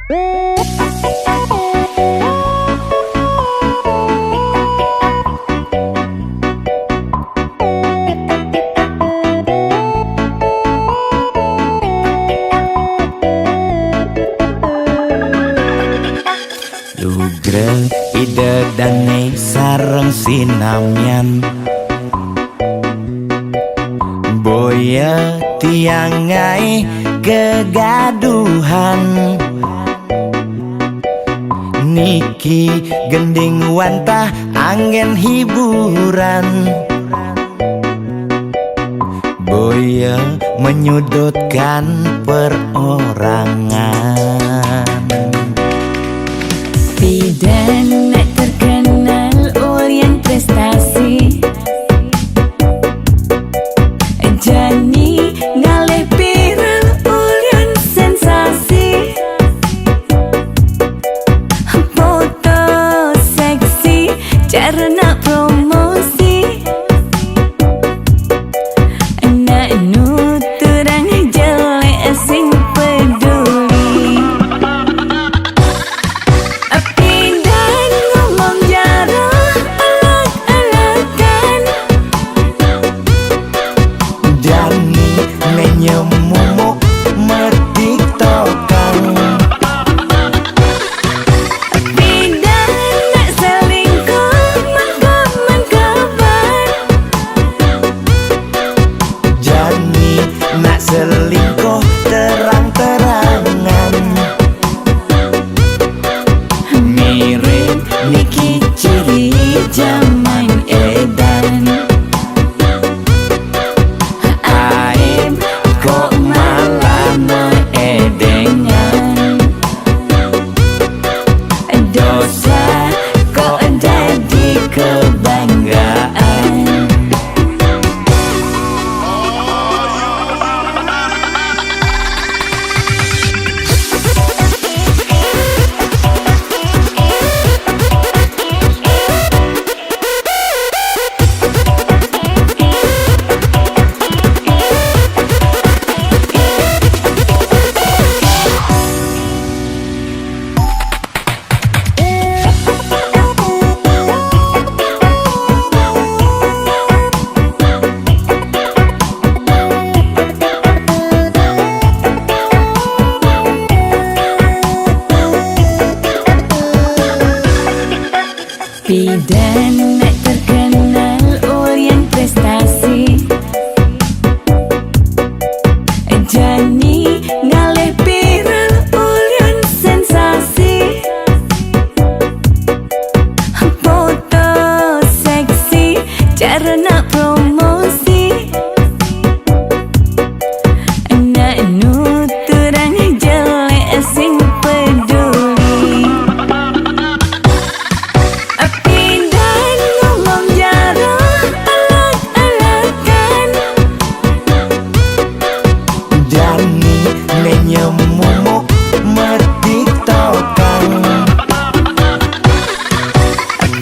Lugre ide dane sareng sinamyan boya tiangai kegaduhan niki gending wantah angin hiburan boya menyudutkan perorangan. Bidan terkenal ulyan prestasi Jani ngalih viral ulyan sensasi foto seksi carana promosi anak nuturang jelek sing peduli Bidan ngomong jarah alak-alakan Jani menyemumuk metiktokan Bidan nak selingkuh mangkapan Jani nak selingkuh terang-terangan mirip niki ciri zaman edan aib kok malah meedengan dosa kok jadi kebanggaan Bidan terkenal ulyan prestasi Jani ngalih viral ulyan sensasi foto seksi carana promosi anak nuturang jelek sing peduli Bidan ngomong jarah alak-alakan Jani menyemumuk metiktokan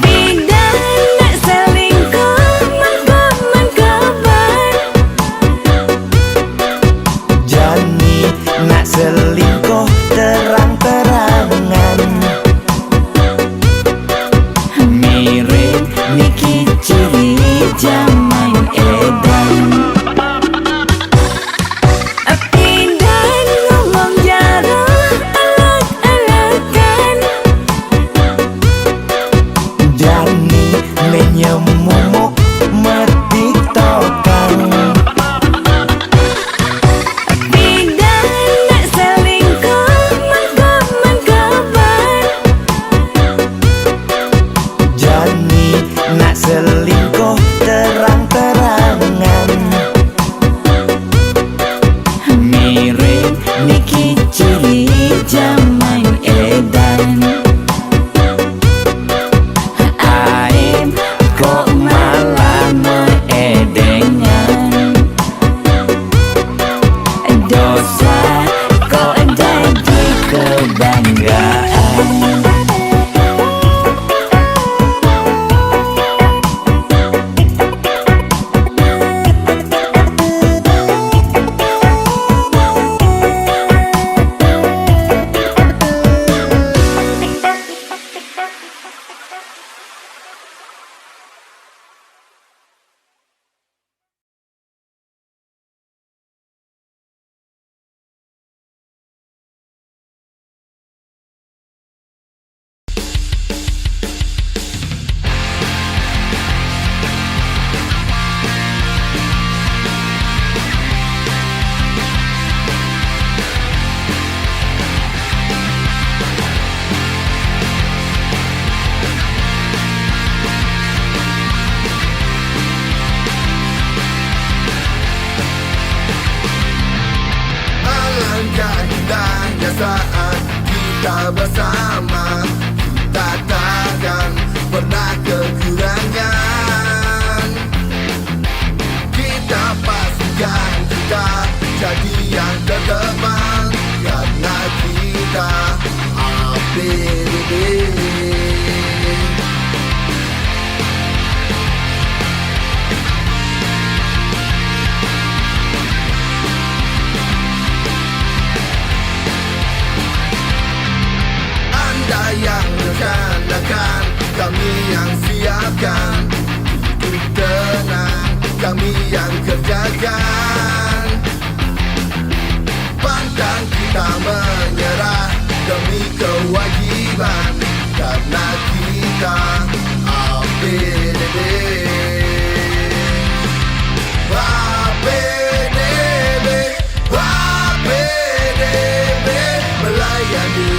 Bidan nak selingkuh mangkapan Jani nak selingkuh terang-terangan mirip niki ciri zaman edan Bidan ngomong jarah alak-alakan Jani menyemumuk metiktokan Bidan nak selingkuh mangkapan Jani nak selingkuh terang-terangan mirip niki ciri zaman edan aib kok malah meedengan dosa kok jadi kebanggaan saat kita bersama, kita takkan pernah kekurangan. Kita pastikan kita jadi yang terdepan, karena kita APD. Anda yang rencanakan, kami yang siapkan. Hidup tenang, kami yang kerjakan. Pantang kita menyerah demi kewajiban, karena kita APDB. APDB, APDB, melayani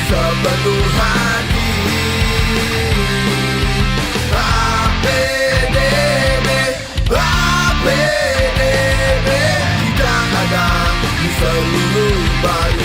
sepenuh hati. APDB, APDB, kita ada di seluruh Bali.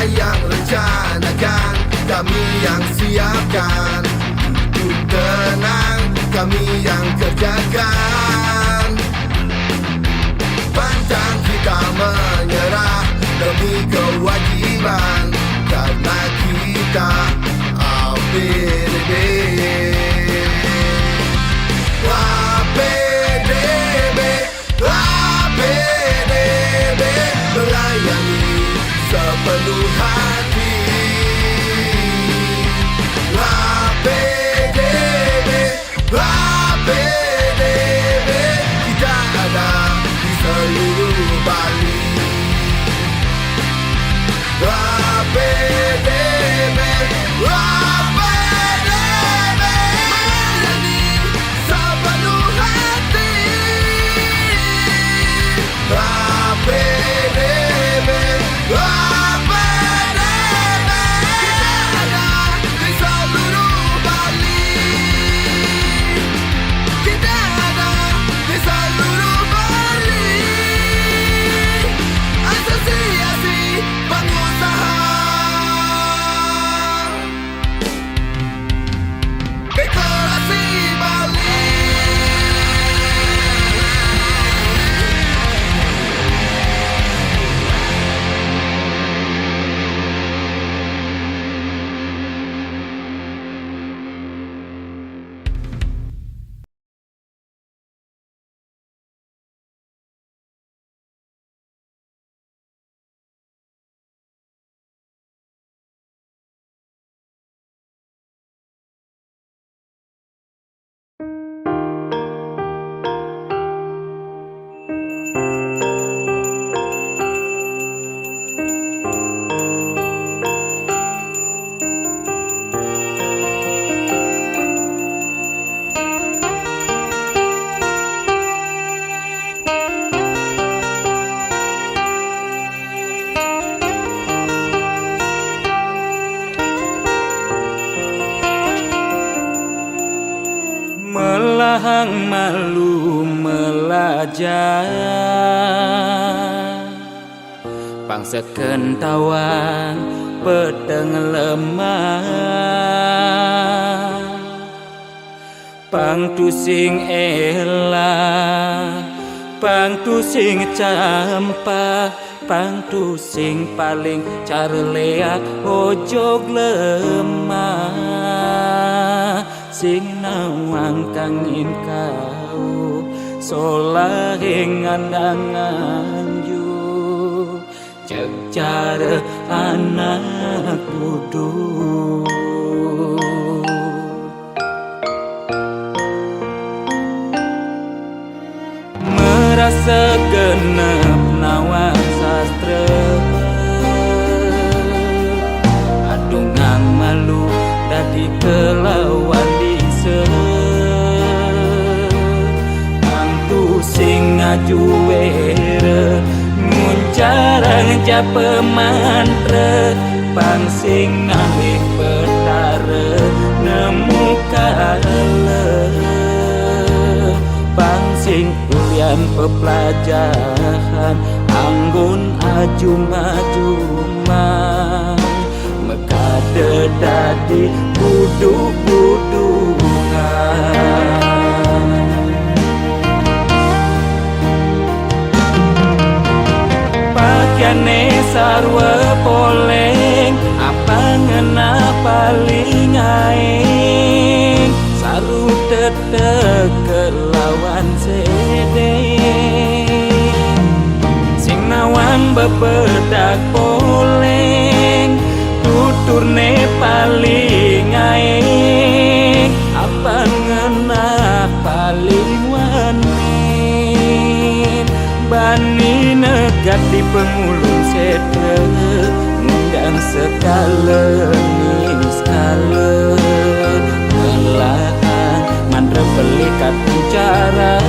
Yang rencanakan, kami yang siapkan. Hidup tenang, kami yang kerjakan. Pantang kita menyerah demi kewajiban, karena kita APDB. APDB, APDB, melayani sepenuh hati. APDB, APDB, kita ada di seluruh Bali. APDB, APDB, melayani sepenuh hati. APDB, Melahang malu melajah, bangsa kentawan pedang lemah. Pang tu sing elah, pang tu sing campah, pang tu sing paling carleak ojog lemah. Sing nawang kangin kau solahing andangan yu cek cara anak budu. Merasa genep nawang sastra, adungang malu dadi kelawan di Antu sing ngajuwere nguncarang ja pemantre pang sing ngalih petare nemu kale pang sing ulian pepelajaran anggun ajum-ajuman mekade dadi buduk-budungan pakaiane sarwa poleng apa ngena paling aing saru tetek kelawan sede sing nawang bebedak poleng tuturne paling aing apa ngena paling wanin bani negat di pengulung sede ngundang sekale ning skale melahan mandre pelikat bicara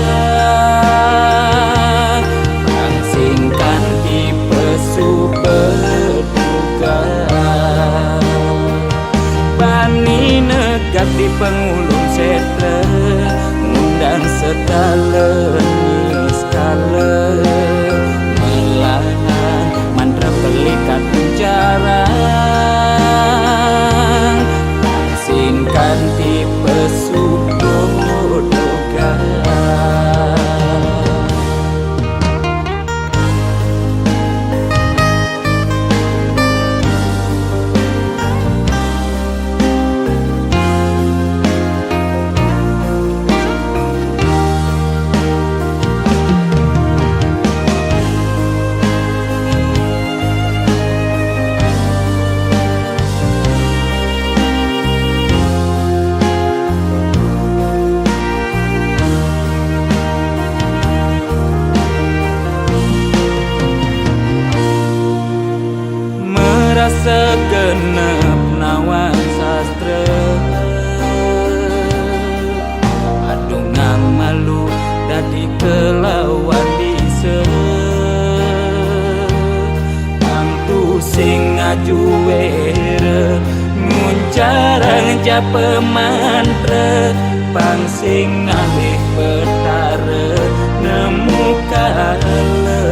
pangsingkan di pesu berduga bani negat di pengulung sede ngundang sekale ning skale melahan mandra pelikat bicara singkan tipe subodoga segenep nawan sastra adungang malu dadi kelawan dise antu sing ngajuwere nguncarang ja pemantre pang sing ngalih petare nemu kale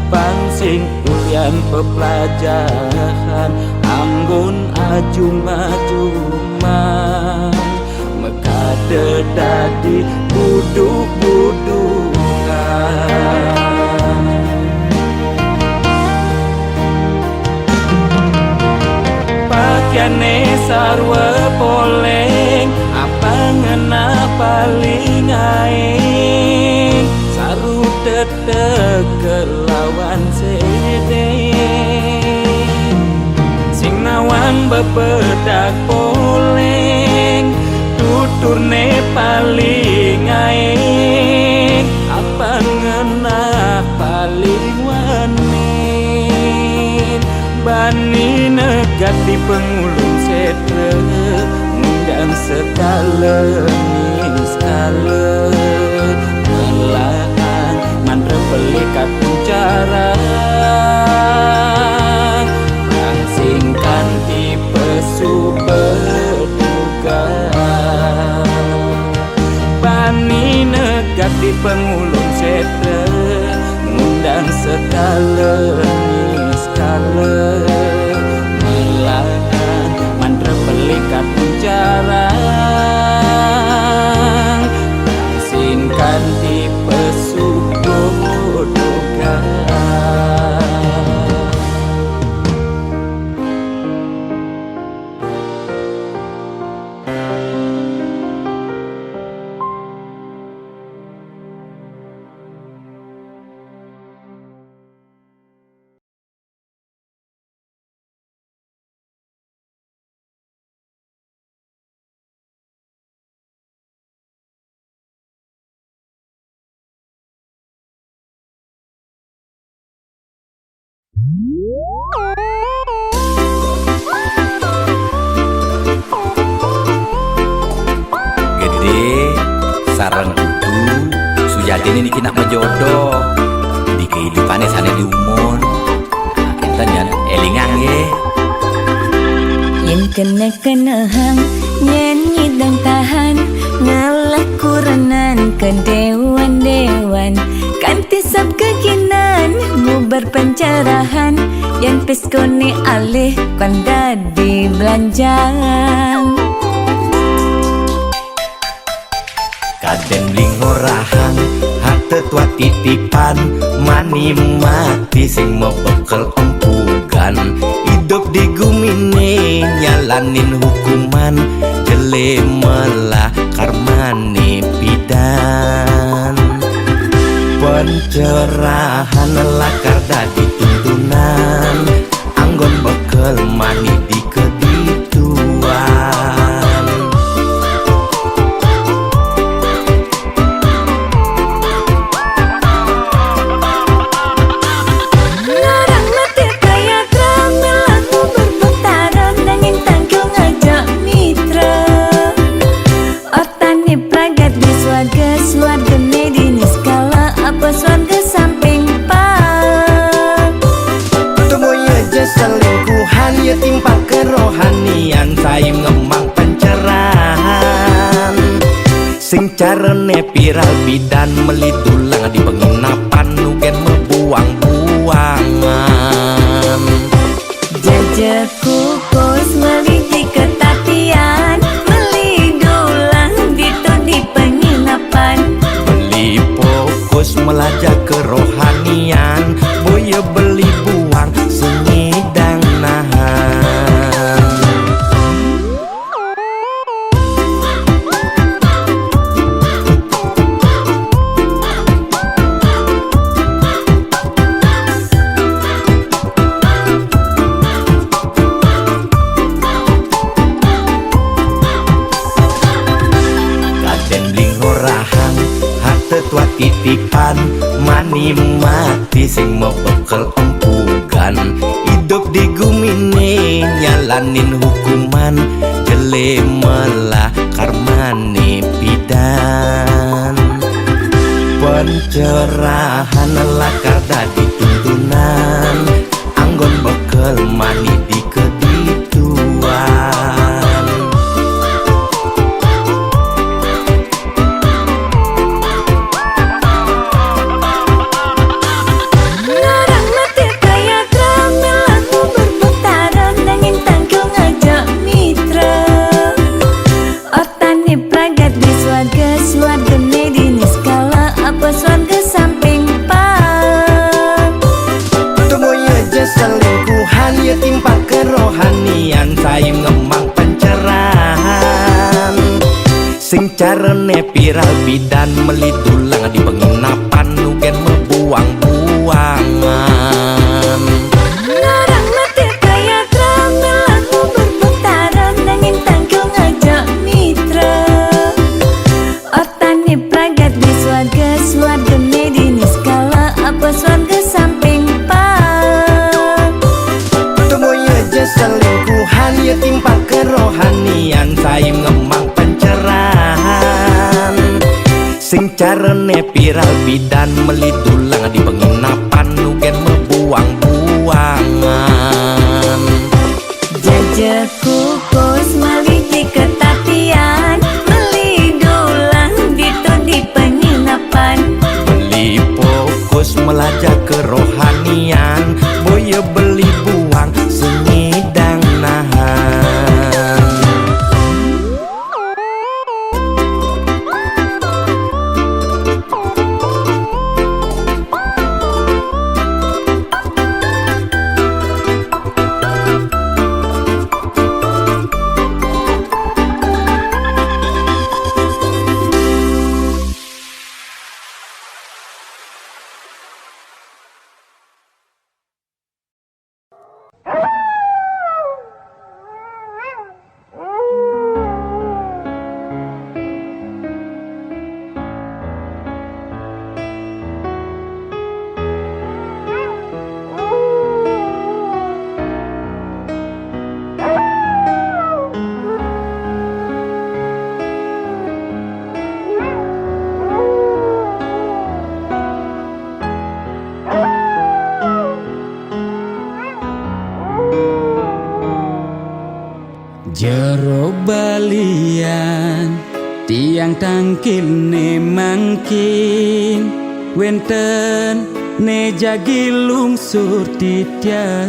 pang sing ulian pepelajaran anggun ajum-ajuman mekade dadi buduk-budungan pakaiane sarwa poleng apa ngena paling aing saru tetek kelawan sede sing nawang bebedak poleng tuturne paling aing apa ngena paling wanin bani negat di pengulung sede ngundang sekale ning skale melahan mandre pelikat bicara singkan tipe suberduga bani negat di pengulung sede ngundang sekale ning skale melahan mandre pelikat bicara singkan tipe subodoga sareng itu Sujati ini kena jodoh di kehidupannya sana di umur. Kita nyan elingan ye. Yen kena hang nyanyi dan tahan ngalah kuranan ke dewan-dewan kanti sab keginan mu berpencerahan yang peskone alih kanda di belanjang Kaden lingorahang hak tetua titipan mani mati sing mau bekel empugan hidup di gumine nyalanin hukuman jele melah karmane pidan pencerahan lakar dadi tuntunan anggon bekel mani di kedituan Swarga medini skala apa swarga samping pak Temoy aja selingkuhan ya timpa kerohanian Saim ngemang pencerahan Sing carane viral bidan melidulang di penginapan nugen membuang-buangan Jajaku kos meliti ketatian melidulang ditu di penginapan Beli fokus melajak kerohanian Boya beli buang sengidang nahan tetua titipan mani mati sing mau bekel empugan hidup di gumine nyalanin hukuman jele melah karmane pidan pencerahan lakar dadi tuntunan anggon bekel mani di kedituan Swarga medini skala apa swarga samping pak Temoy aja selingkuhan ya timpa kerohanian Saim ngemang pencerahan Sing carane viral bidan melidulang di penginapan nugen membuang-buangan Ngarang mati kaya tramel aku berbentaran nangin tanggung aja mitra Otani pragat di swarga medini skala apa swarga samping pak Temoy aja selingkuhan ya timpa kerohanian Saim ngemang pencerahan Sing carane viral bidan melidulang di penginapan nugen membuang-buangan Jajaku kos maliti ketatian melidulang ditu di penginapan Beli fokus melajak kerohanian Boya beli buang sengidang nahan balian tiang tangkil ne mangkin wenten ne jagi lungsur titian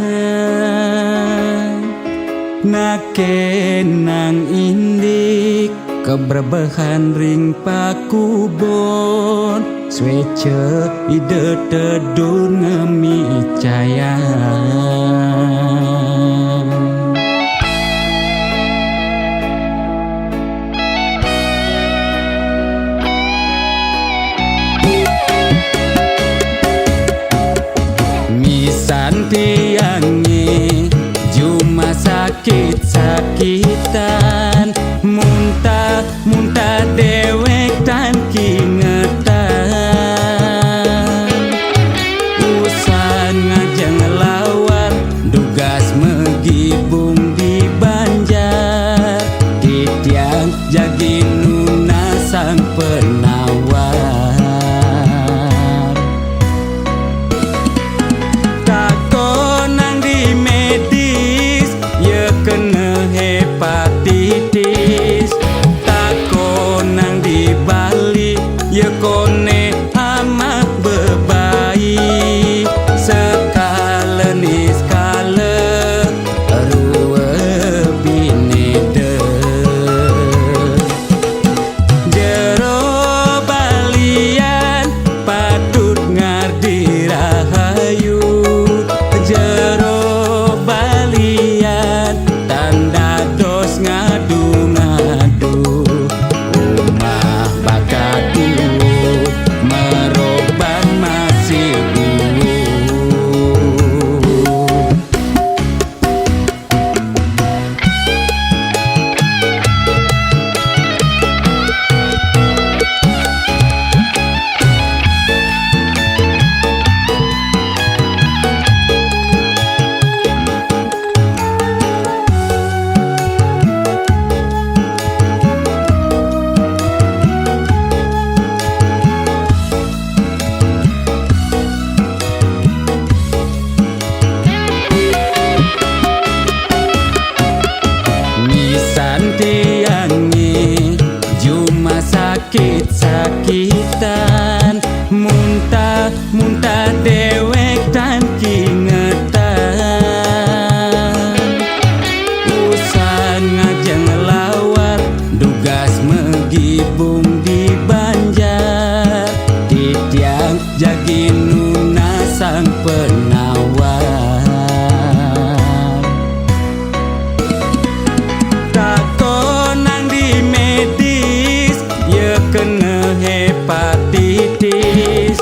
nakenang indik keberbahan ring pakubon swece ide tedur ngemi cayan misan tiangi cuma sakit-sakitan muntah dewek tan kingetan usan ngajeng lawan dugas megibung di Banjar titiang jagi nuna sang penawar takonang di medis ye kena hepatitis takonang di Bali ye kone amat bebaik sekala ni skala rua binede jero balian patut ngardi rahayu jero balian tanda dos ngadu-ngadu umah bakadu meroban masih misan tiangi cuma sakit-sakitan muntah dewek tan kingetan usan ngajeng lawar dugas megibung di Banjar titiang jagi nuna sang penawar takonang di medis ye kena hepatitis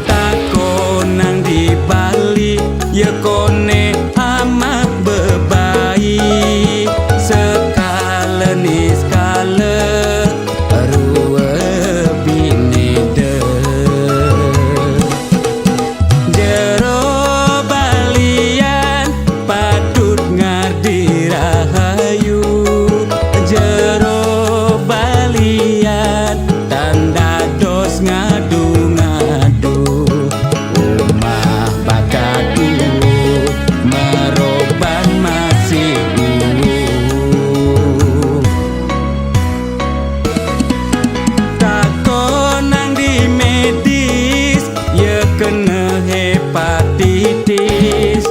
takonang di Bali ye kone amat bebaik sekala ni skala rua binede jero balian patut ngardi rahayu jero balian tanda dos ngadu-ngadu umah bakadu meroban masih takonang di medis ye kena hepatitis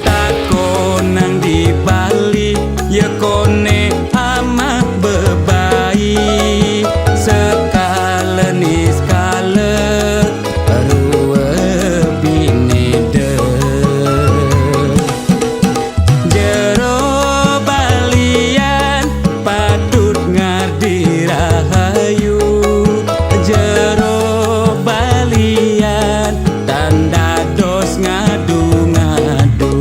takonang di Bali ye kone amat bebaik sekala ni skala rua binede jero balian patut ngardi rahayu jero balian tanda dos ngadu-ngadu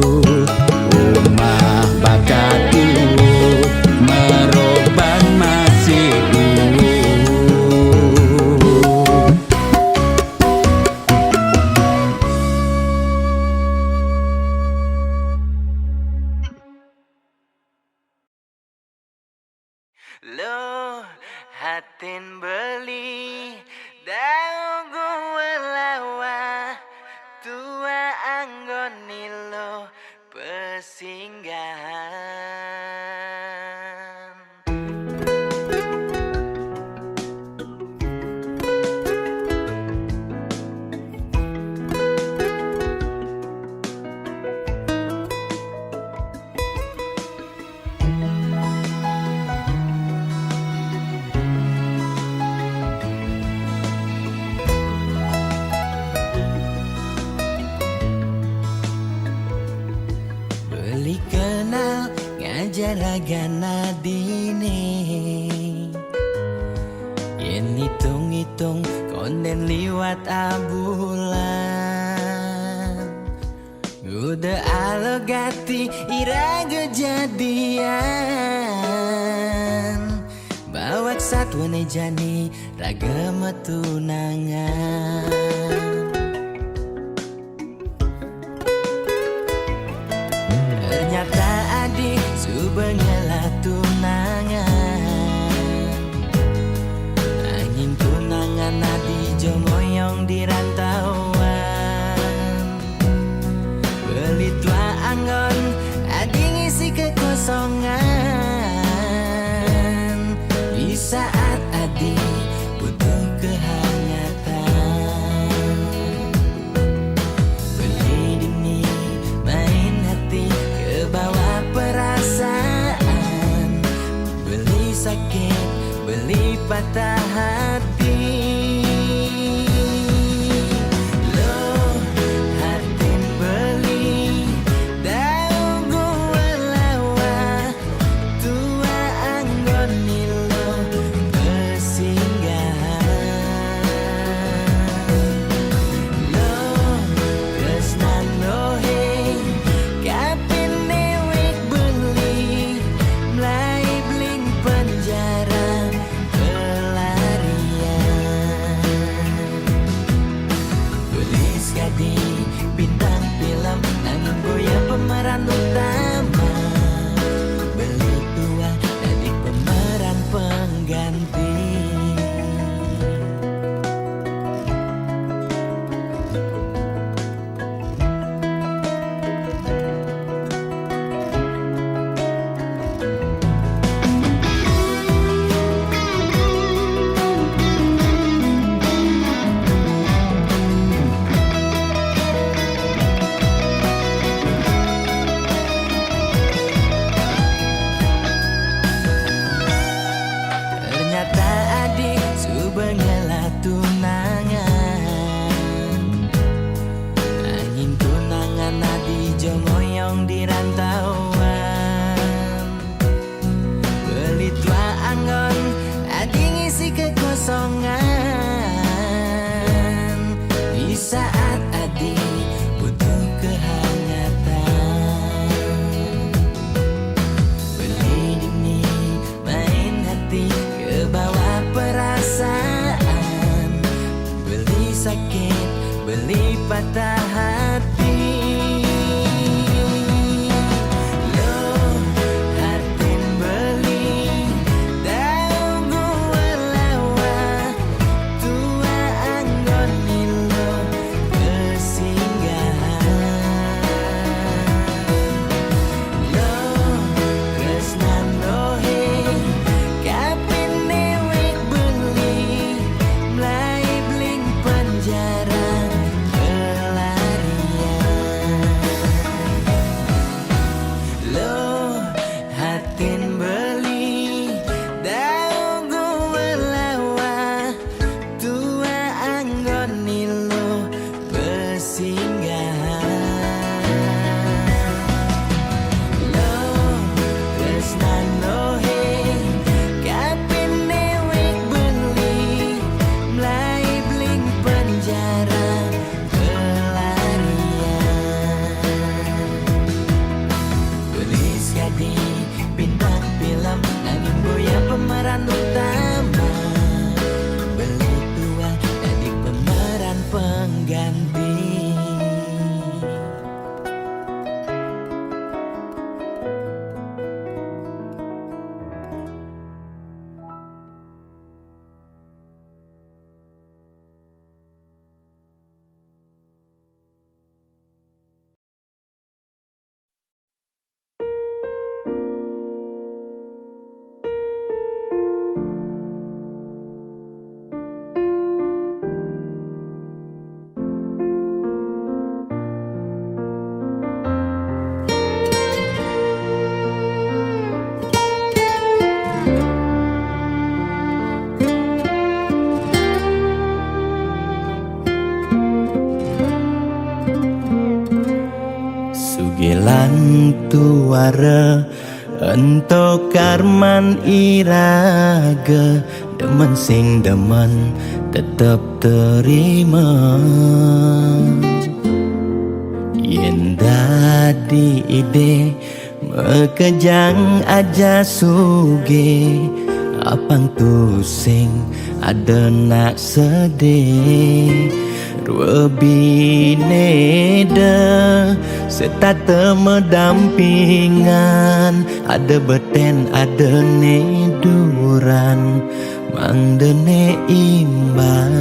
umah bakadu meroban masih Lo hatin beli daun gue lawa tua anggoni lo pesinggahan gana dine. Yen hitung-hitung konden liwat abulan, udah alogati ira kejadian. Bawak satwa jani ragam tunangan. Ternyata adik subengela tunangan. Angin tunangan adi jomoyong di rantauan. Beli tua anggon adi ngisi kekosongan. Di saat adi butuh kehangatan, beli dini main hati ke bawah perasaan. Beli sakit, beli patah hati. Loh, hatin beli daun gua lawa. Tua anggon nilo kesinggahan. Loh, tresnan dohe kapin dewek beli. Mulai bling penjara pelarian. Beli sekali bintang film nanging boya pemeran utama. Beli dua jadi pemeran pengganti. Ternyata adik subengela tunangan. Angin tunangan adi jomoyong di rantauan. Beli tua anggon adi ngisi kekosongan. Di saat adi butuh kehangatan, beli dini main hati ke bawah perasaan. Beli sakit, beli patah hati. Loh, hatin beli daun gua lawa. Tua anggon nilo kesinggahan. Loh, tresnan dohe kapin dewek beli. Mulai bling penjara pelarian. Loh, hatin beli daun gua lawa. Tua anggon nilo kesinggahan. Loh, tresnan dohe kapin dewek beli. Mulai bling penjara pelarian. Beli sekali bintang film nanging boya pemeran utama. Beli dua jadi pemeran pengganti. Sugelan tuare Ento karman iraga demen sing demen tetep terima. Yen dadi ide mekejang aja suge apang tu sing ada nak sedih. Dua bineda serta medampingan, ada beten ada neduran mang dene imbang.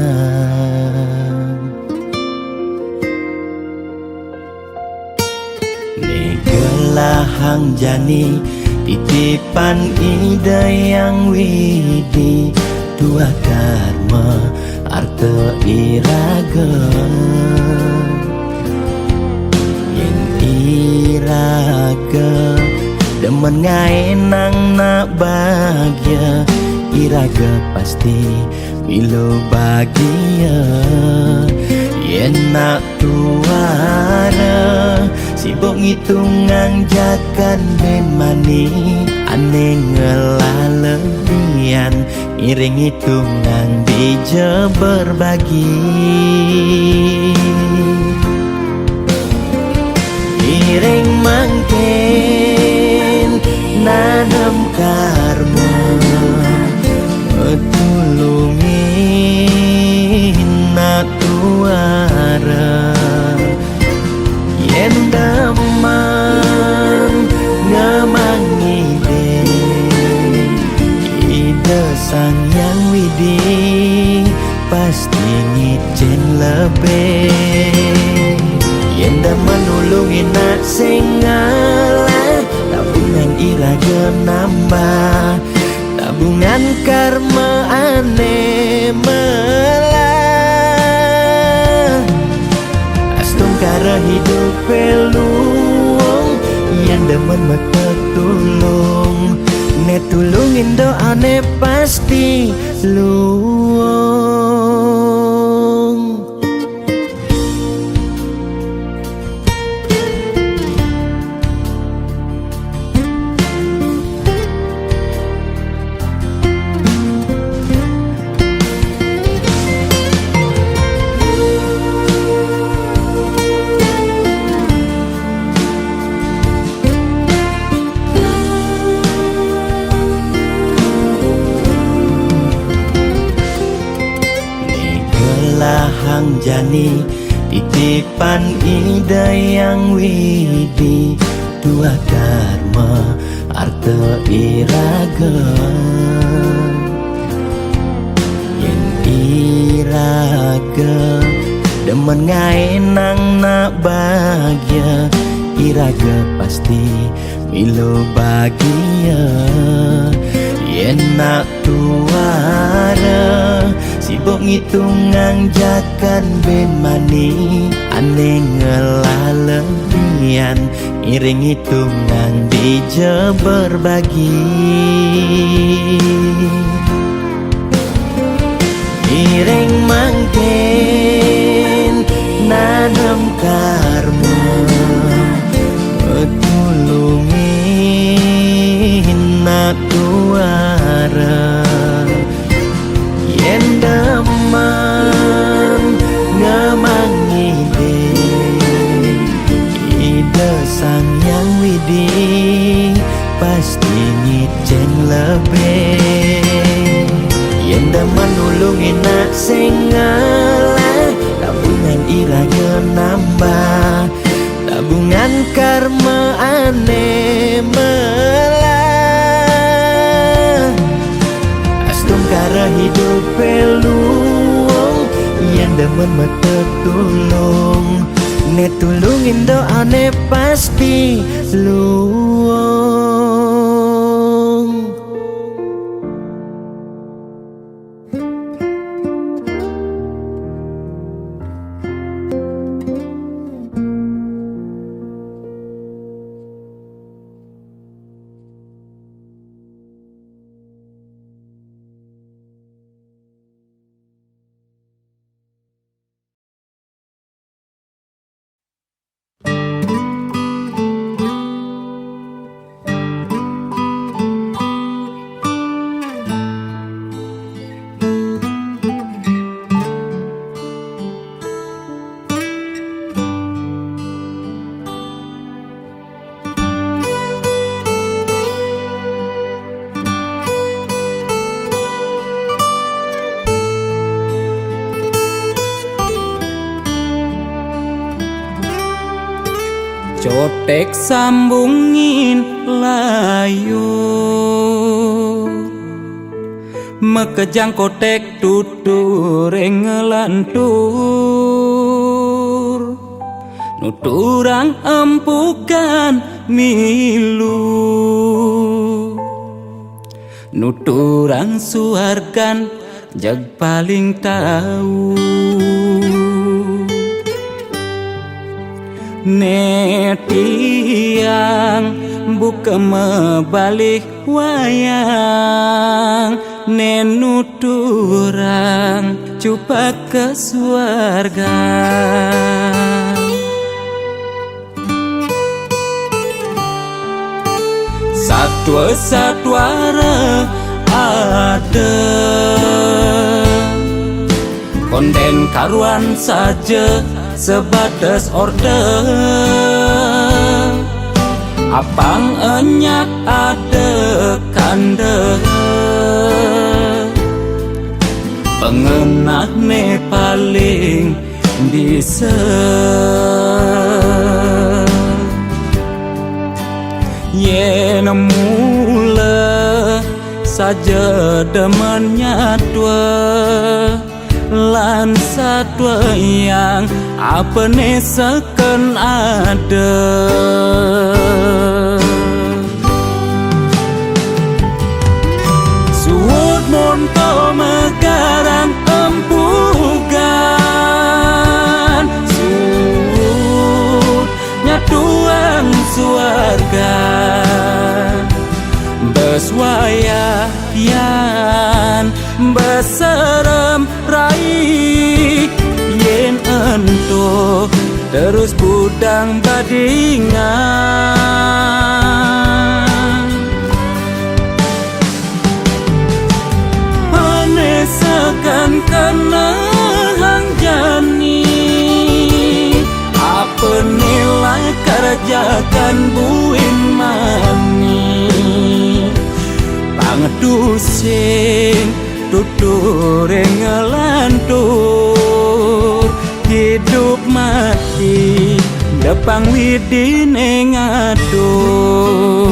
Negelahang jani titipan ide yang widi, dua dharma arta iraga. Yang iraga demen ngaenang nak bahagia, iraga pasti milo bahagia. Yen nak tuara sibuk ngitungan jakan ben mani, ane ngelalebian iring hitungan dija berbagi. Iring mangken nanam karma, tulungin nak tuara. Yen daman ngamang ide sang yang widi pasti ngicen lebih. Yen daman nulungin nak sing ngalah, tabungan iraga nambah, tabungan karma ane melah. Astung kara hidup peluang yang demen mata tulung, ne tulungin doane pasti luang. Hang jani titipan ide yang widi, dua dharma arta iraga. Yen iraga demen ngaenang nak bahagia, iraga pasti milo bahagia. Yen nak tuara sibuk ngitungan jakan ben mani, ane ngelalebian iring hitungan dija berbagi. Iring mangken nanam karma, tulungin nak tuara. Yen daman ngamang ide sang yang widi pasti ngicen lebih. Yen daman nulungin nak sing ngalah, tabungan iraga nambah, tabungan karma ane melah. Astung kara hidup peluang yang demen mata tulung, ne tulungin doane pasti luang. Cotek sambungin layu Mekejang kotek tutur ngelantur Nuturang empukan milu Nuturang suargan jag paling tahu Netiang buka mebalik wayang Nenuturang cupa ke suarga Satwa-satwara ada Konden karuan saja sebatas order Apang enyak ada kande Pengenah ne paling bisa Yen mula saja demennya dua Lan satwa yang apa ne seken ada Suut monto megarang empugan Suut nyatuang suarga Beswayayan beserem rai Yen ento terus budang badingan Anesakan kena hang jani Apa nilai kerjakan buin mani Pangedusing tutur ngelantur Hidup mati depang widine ngatur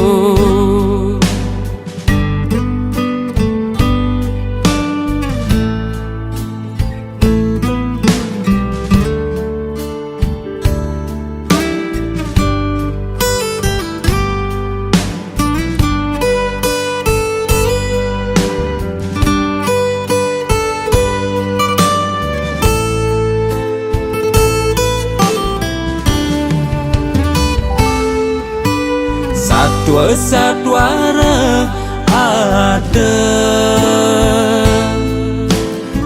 Satwa-satwara ada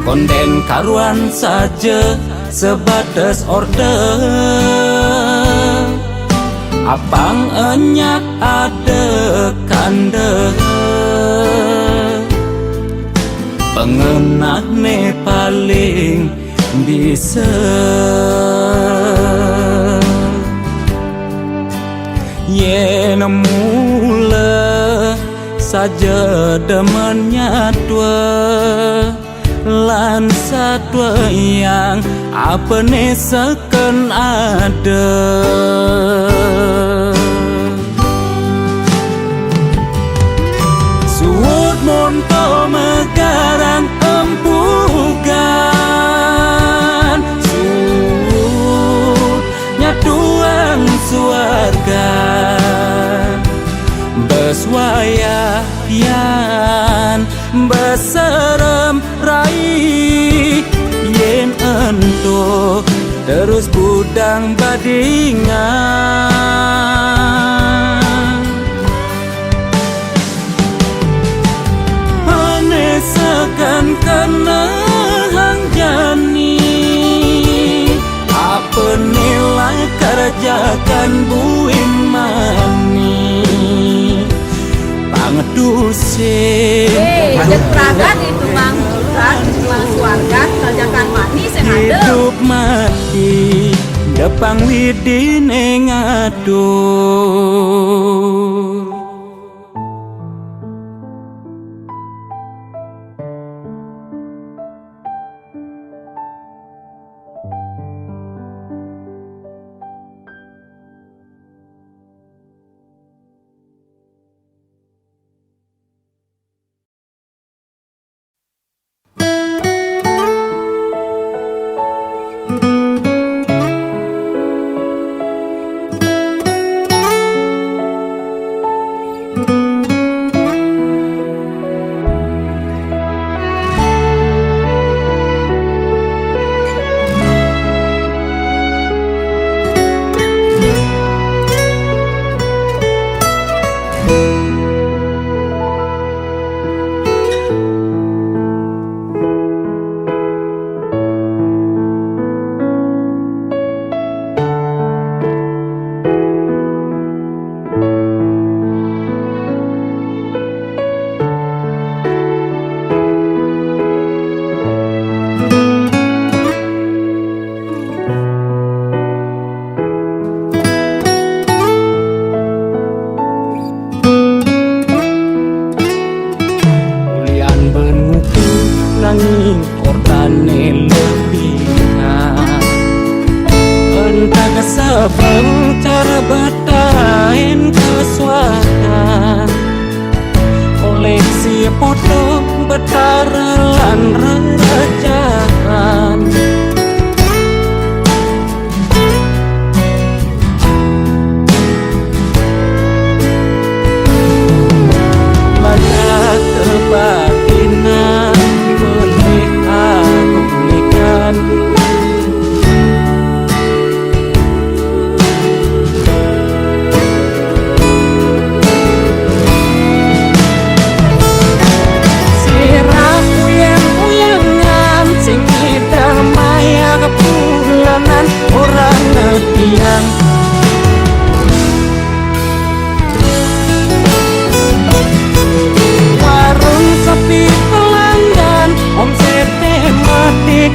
Konden karuan saja sebatas order Apang enyak ada kande Pengenah ne paling bisa Yen mula saja demennya dua Lan satwa yang apa ne seken ada Suut monto megarang empugan Suut nyatuang suarga Beswayayan beserem rai Yen ento terus budang badingan Anesakan kena hang jani Apa nilai kerjakan buin mani Pangedusing Adat peragat itu mang keluarga kerjakan manis yang ada hidup mati depang widine ngatur betara lan rerajakan. Banyak kebatinan boleh aku belikan. Orang ngetian warung sepi pelanggan, omsete metik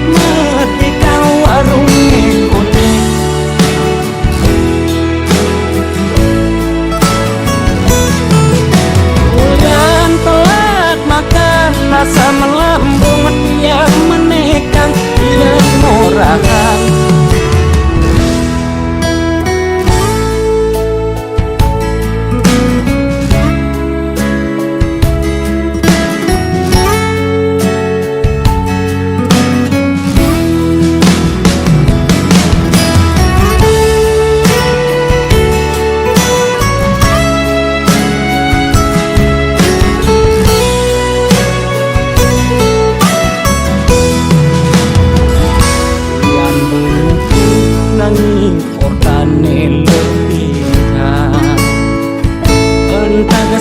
kau warung ngikuti. Ulan telat makan, rasa melambung yang menekan, yang murahan.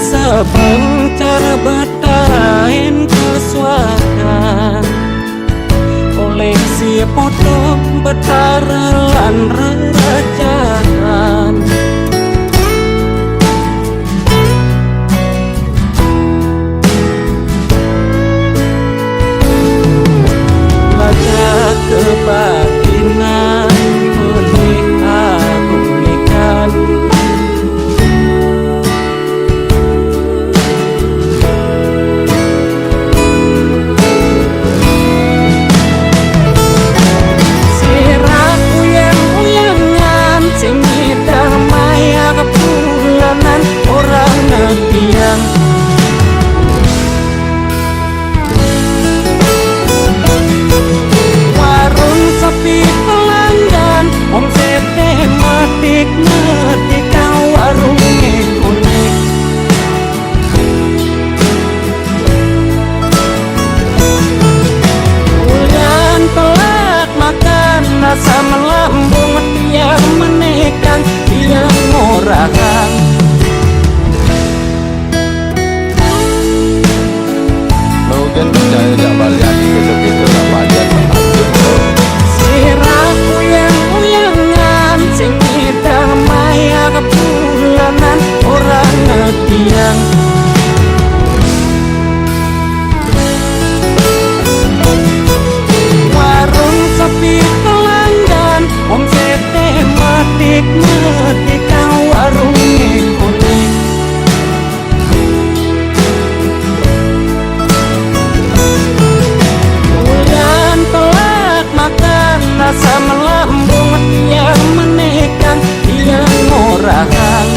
Sabang cara batahin kesuatan, koleksi foto betara lan rerajakan. Baca kebatinan boleh aku belikan. Orang ngetian warung sepi pelanggan, omsete metik kau warung ngikuti. Ulan telat makan, rasa melambung yang menekan, yang murahan. Mungkin percaya tak balian gitu-gitu tak balian. Siraku yang uyangan, sing damai kebulanan, orang ngetian. Warung sepi pelanggan, omsete metik kau warung ngikuti. Ulan telat makan, rasa melambung yang menekan, yang murahan.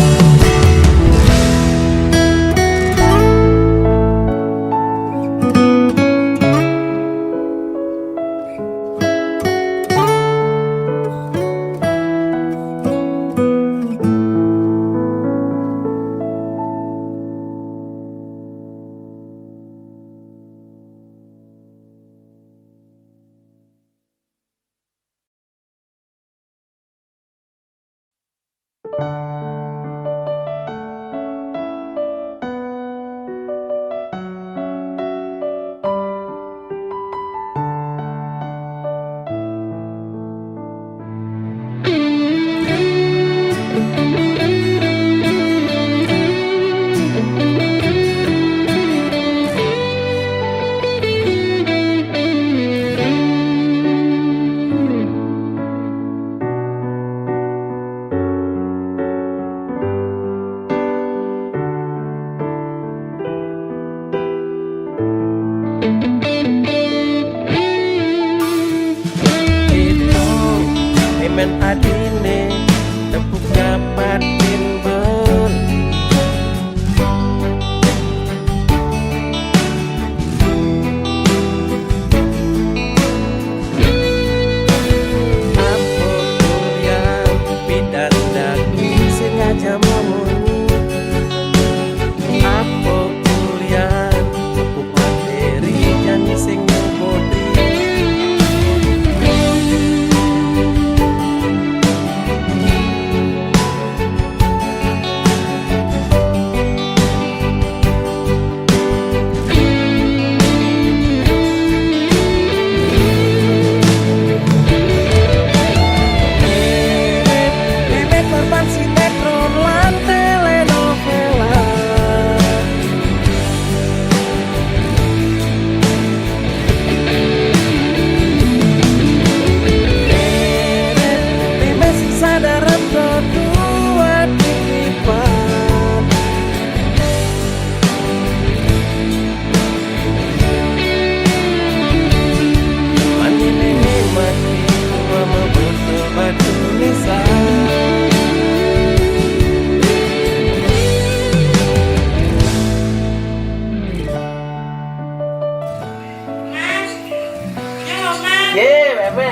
Ye, mẹ.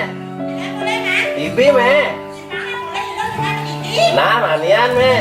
Ibi mẹ. Nah, manian mẹ.